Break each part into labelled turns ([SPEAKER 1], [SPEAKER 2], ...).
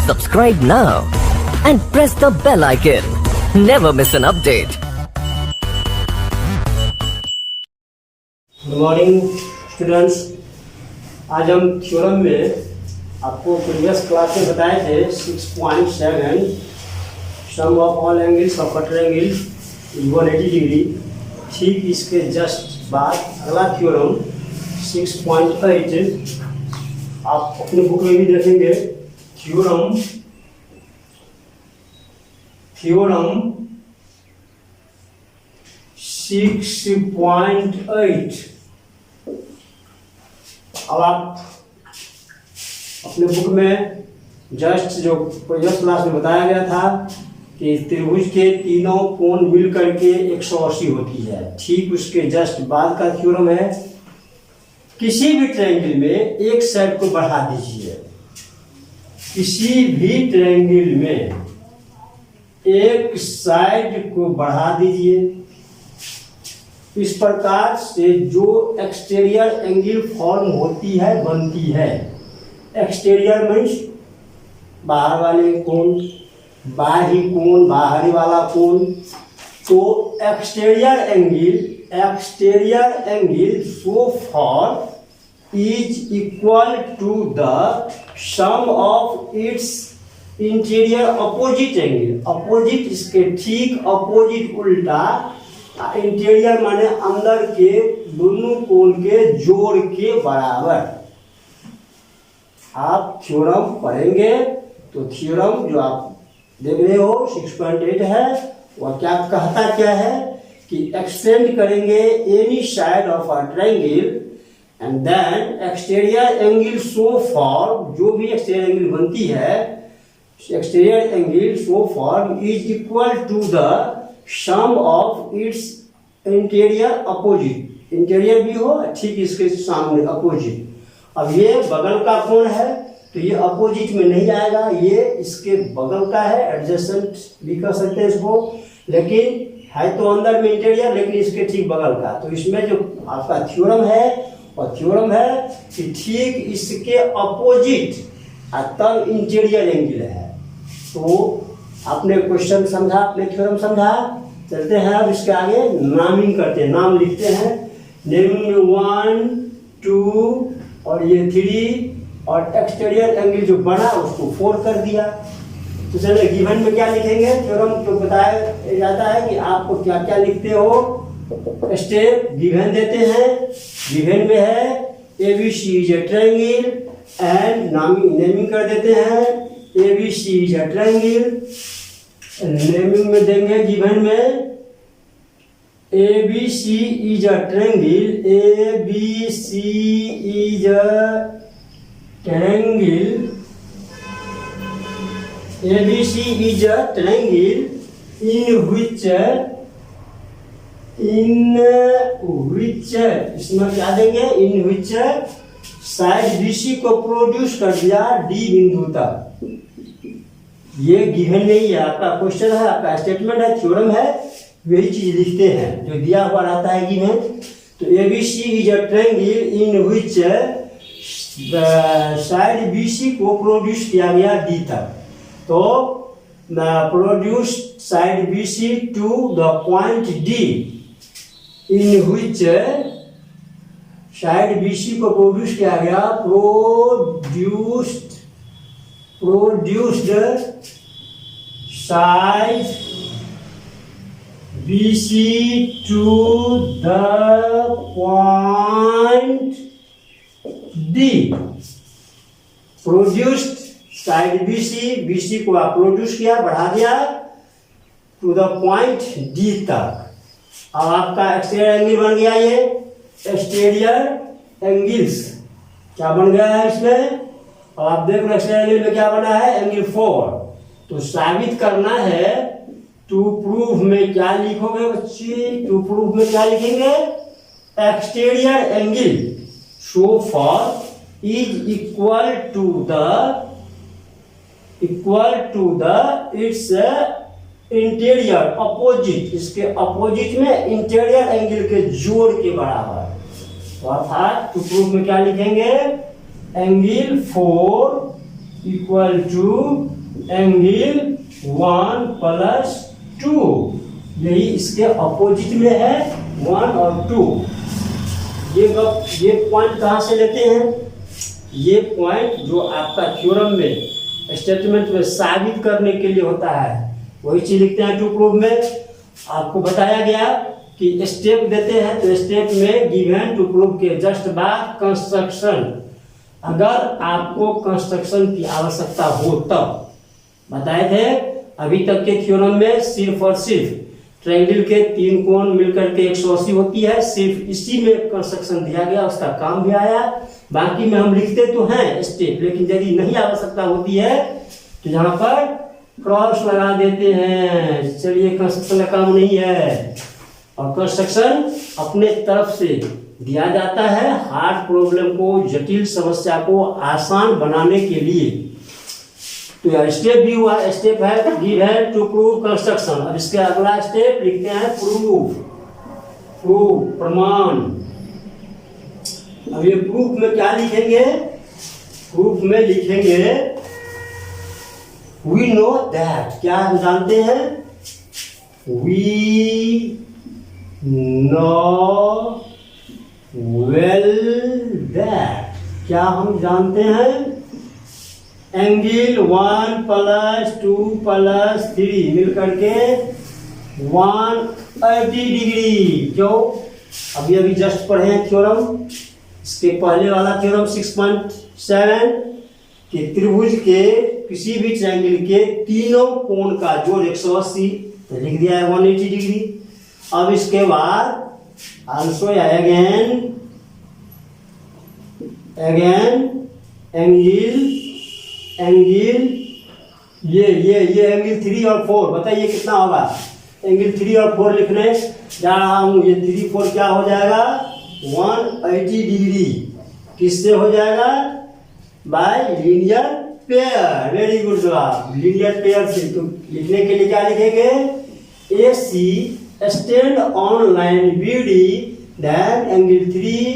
[SPEAKER 1] Subscribe now and press the bell icon. Never miss an update.
[SPEAKER 2] Good morning students. आज हम theorem में आपको previous class में बताए थे 6.7 sum of all angles of cutter angle 180 degree. ठीक इसके जस्ट बाद अगला थ्योरम 6.8 आप अपने बुक में भी देखेंगे। थ्योरम 6.8। अब आप अपने बुक में जस्ट जो प्रीवियस क्लास में बताया गया था कि त्रिभुज के तीनों कोण मिल करके 180 होती है, ठीक उसके जस्ट बाद का थ्योरम है किसी भी ट्रायंगल में एक साइड को बढ़ा दीजिए। किसी भी ट्रायंगल में एक साइड को बढ़ा दीजिए। इस प्रकार से जो एक्सटीरियर एंगल फॉर्म होती है बनती है। एक्सटीरियर मीन्स बाहर वाले कोण, बाहरी कोण, बाहरी वाला कोण। तो exterior angle so for is equal to the sum of its interior opposite angle. Opposite इसके ठीक अपोजिट उल्टा, इंटीरियर माने अंदर के दोनों कोण के जोड़ के बराबर। आप थ्योरम पढ़ेंगे तो थ्योरम जो आप देख रहे हो 6.8 है, वह क्या है कि एक्सटेंड करेंगे any side of a triangle and then exterior angle so for, जो भी एक्सटीरियर एंगल बनती है, exterior angle so for is equal to the sum of its interior opposite. Interior भी हो ठीक इसके सामने अपोजिट। अब ये बगल का कोण है तो ये अपोजिट में नहीं आएगा, ये इसके बगल का है, एडजेसेंट भी कर सकते हैं इसको, लेकिन है तो अंदर में इंटीरियर, लेकिन इसके ठीक बगल का। तो इसमें जो आपका थ्योरम है और थ्योरम है कि ठीक इसके अपोजिट तब इंटीरियर एंगल है। तो आपने क्वेश्चन समझा, आपने थ्योरम समझा। चलते हैं अब इसके आगे नामिंग करते हैं, नाम लिखते हैं। नेमिंग में 1 2 और ये 3 और एक्सटीरियर एंगल जो बना उसको 4 कर दिया। तो चलिए गिवन में क्या लिखेंगे। थ्योरम जो बताया जाता है कि आपको क्या क्या लिखते हो। स्टेप गिवन देते हैं। गिवन में है ABC is a triangle and naming कर देते हैं ABC is a triangle. Naming में देंगे गिवन में ABC is a triangle, ABC is a triangle, ABC is a triangle in which इसमें क्या देंगे, in which साइड BC को प्रोड्यूस कर दिया D बिंदु तक। ये गिवन नहीं है, आपका क्वेश्चन है, आपका स्टेटमेंट है, थ्योरम है, वही चीज लिखते हैं जो दिया हुआ रहता है गिवन। तो ABC is a triangle in which side BC को प्रोड्यूस किया गया D तक। तो produce side BC to the point D in which side BC को प्रोड्यूस किया गया, produced side BC to the point D। Produced side BC को आप प्रोड्यूस किया, बढ़ा दिया टू द पॉइंट D तक। अब आपका एक्सटीरियर एंगल बन गया। ये एक्सटीरियर एंगल्स क्या बन गया है इसमें। और आप देख लो एक्सटीरियर एंगल में क्या बना है, एंगल 4। तो साबित करना है, टू प्रूव में क्या लिखोगे बच्चे, टू प्रूव में क्या लिखेंगे, exterior angle so for is equal to the its interior opposite, इसके अपोजिट में इंटीरियर एंगल के जोड़ के बराबर। तो अर्थात टू प्रूफ में क्या लिखेंगे, angle 4 equal to angle 1 plus 2। यही इसके अपोजिट में है 1 और 2। ये पॉइंट कहाँ से लेते हैं? ये पॉइंट जो आपका थ्योरम में स्टेटमेंट में साबित करने के लिए होता है, वही चीज लिखते हैं टू प्रूव में। आपको बताया गया कि स्टेप देते हैं तो स्टेप में गिवन टू प्रूव के जस्ट बाद कंस्ट्रक्शन, अगर आपको कंस्ट्रक्शन की आवश्यकता हो तब। बताए थे अभी तक के थ्योरम में सिर्फ और सिर्फ ट्रायंगल के 3 कोण मिलकर के 180 होती है, सिर्फ इसी में कंस्ट्रक्शन दिया गया, उसका काम भी आया। बाकी में हम लिखते तो हैं स्टेप, लेकिन यदि नहीं आवश्यकता होती है तो यहाँ पर क्रॉस लगा देते हैं। चलिए कंस्ट्रक्शन का काम नहीं है, और कंस्ट्रक्शन अपने तरफ से दिया जाता है हार्ड प्रॉब्लम को, जटिल समस्या को आसान बनाने के लिए। तो यार स्टेप भी हुआ, स्टेप है गिवन टू प्रूव कंस्ट्रक्शन। अब इसके अगला स्टेप लिखते हैं प्रूफ, प्रमाण। अब ये प्रूफ में क्या लिखेंगे? प्रूफ में लिखेंगे वी नो दैट, क्या हम जानते हैं? वी नो वेल दैट, क्या हम जानते हैं? एंगल 1 प्लस 2 प्लस 3 मिलकर के 180 डिग्री। जो अभी जस्ट पढ़े हैं थ्योरम, इसके पहले वाला थ्योरम 6.7 कि त्रिभुज के किसी भी ट्रायंगल के तीनों कोण का जोड़ 180, तो लिख दिया है 180 डिग्री। अब इसके बाद आल्सो अगेन एंगल ये एंगल 3 और 4, बताइए कितना होगा? एंगल 3 और 4 लिखने जा रहा हूं। ये 3 4 क्या हो जाएगा? 180 डिग्री। किससे हो जाएगा? By linear pair. Very good जवाब, लीनियर पेयर से। तो लिखने के लिए क्या लिखेंगे? AC stand on line BD, then angle 3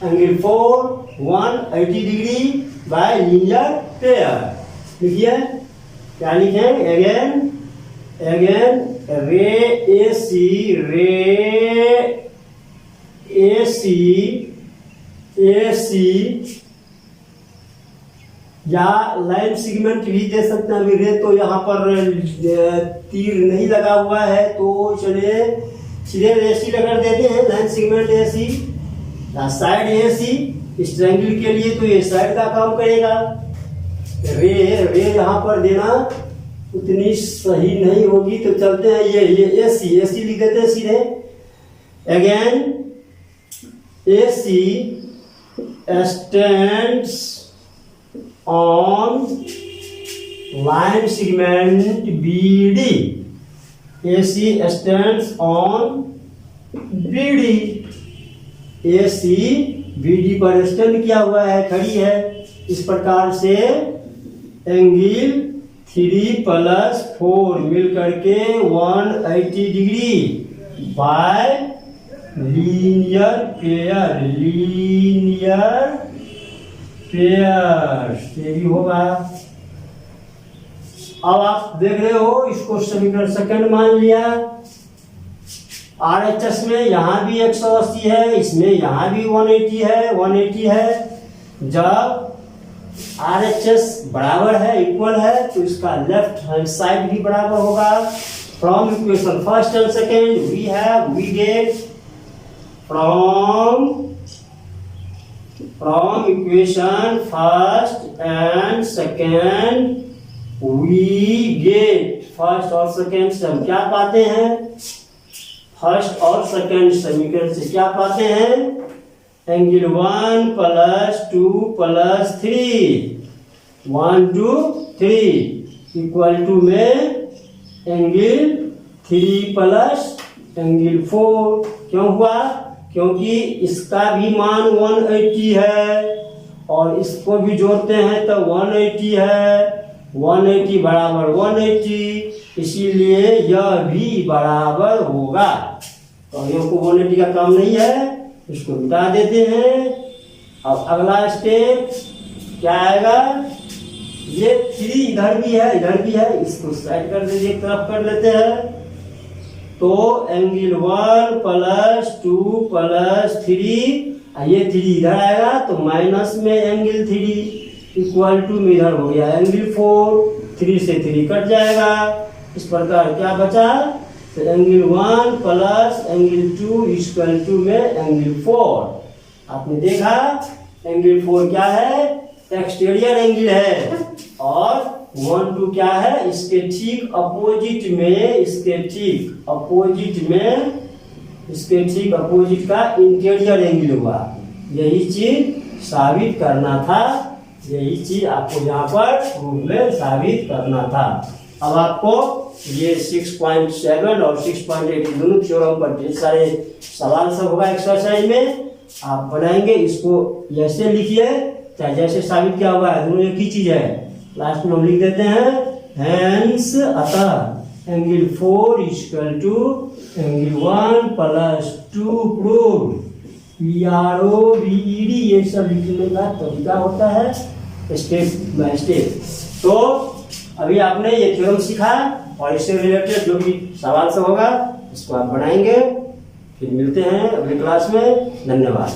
[SPEAKER 2] angle 4 180 degree by linear pair. लिखिए क्या लिखें? अगेन AC या लाइन सेगमेंट भी दे सकते हैं। अभी रे तो यहाँ पर तीर नहीं लगा हुआ है, तो चलिए सीधे AC लगा देते हैं। Line segment AC, side AC, इस ट्रायंगल के लिए तो ये साइड का काम करेगा। रे यहाँ पर देना उतनी सही नहीं होगी, तो चलते हैं ये AC लिख देते हैं सीधे। Again AC stands on line segment BD, AC stands on BD, AC BD पर स्टैंड किया हुआ है, खड़ी है। इस प्रकार से एंगल 3 प्लस 4 मिलकर के 180 डिग्री बाय लीनियर पेयर से भी होगा। अब आप देख रहे हो, इसको समीकरण सेकंड मान लिया। RHS में यहाँ भी 180 है, इसमें यहाँ भी 180 है। जब RHS बराबर है, इक्वल है, तो इसका लेफ्ट हैंड साइड भी बराबर होगा। From equation first and second we get from equation first and second we get first और सेकेंड से हम क्या पाते हैं? फर्स्ट और सेकेंड समीकरण से क्या पाते हैं? Angle 1 plus 2 plus 3 1 2 3 equal to में एंगल 3 प्लस एंगल 4। क्यों हुआ? क्योंकि इसका भी मान 180 है और इसको भी जोड़ते हैं तो 180 है। 180 बराबर 180, इसीलिए यह भी बराबर होगा। तो ये को 180 का काम नहीं है, इसको मिटा देते हैं। अब अगला स्टेप क्या आएगा? ये 3 इधर भी है इधर भी है, इसको साइड कर दीजिए, एक तरफ कर लेते हैं। तो एंगल 1 प्लस 2 प्लस 3, ये 3 इधर आएगा तो माइनस में एंगल 3 इक्वल टू में इधर हो गया एंगल 4, 3 से 3 कट जाएगा। इस प्रकार क्या बचा, तो angle 1 plus angle 2 equal to में एंगल 4। आपने देखा एंगल 4 क्या है, एक्सटीरियर एंगल है, और 1 2 क्या है, इसके ठीक अपोजिट में, इसके ठीक अपोजिट का इंटीरियर एंगल हुआ। यही चीज साबित करना था, यही चीज आपको यहाँ पर प्रूफ में साबित करना था। अब आपको ये 6.7 और 6.8 दोनों थ्योरम पर ढेर सारे सवाल सब होगा एक्सरसाइज में, आप बनाएंगे। इसको ऐसे लिखिए चाहे जैसे साबित क्या हुआ है, दोनों एक ही चीज है। लास्ट में हम लिख देते हैं हेंस अतः angle 4 equal to angle 1 plus 2 prove. PRO BED ये सब लिखने का तरीका होता है स्टेप बाय स्टेप। तो अभी आपने ये थ्योरम सीखा और इससे रिलेटेड जो भी सवाल सब होगा इसको आप बनाएंगे। फिर मिलते हैं अगली क्लास में। धन्यवाद।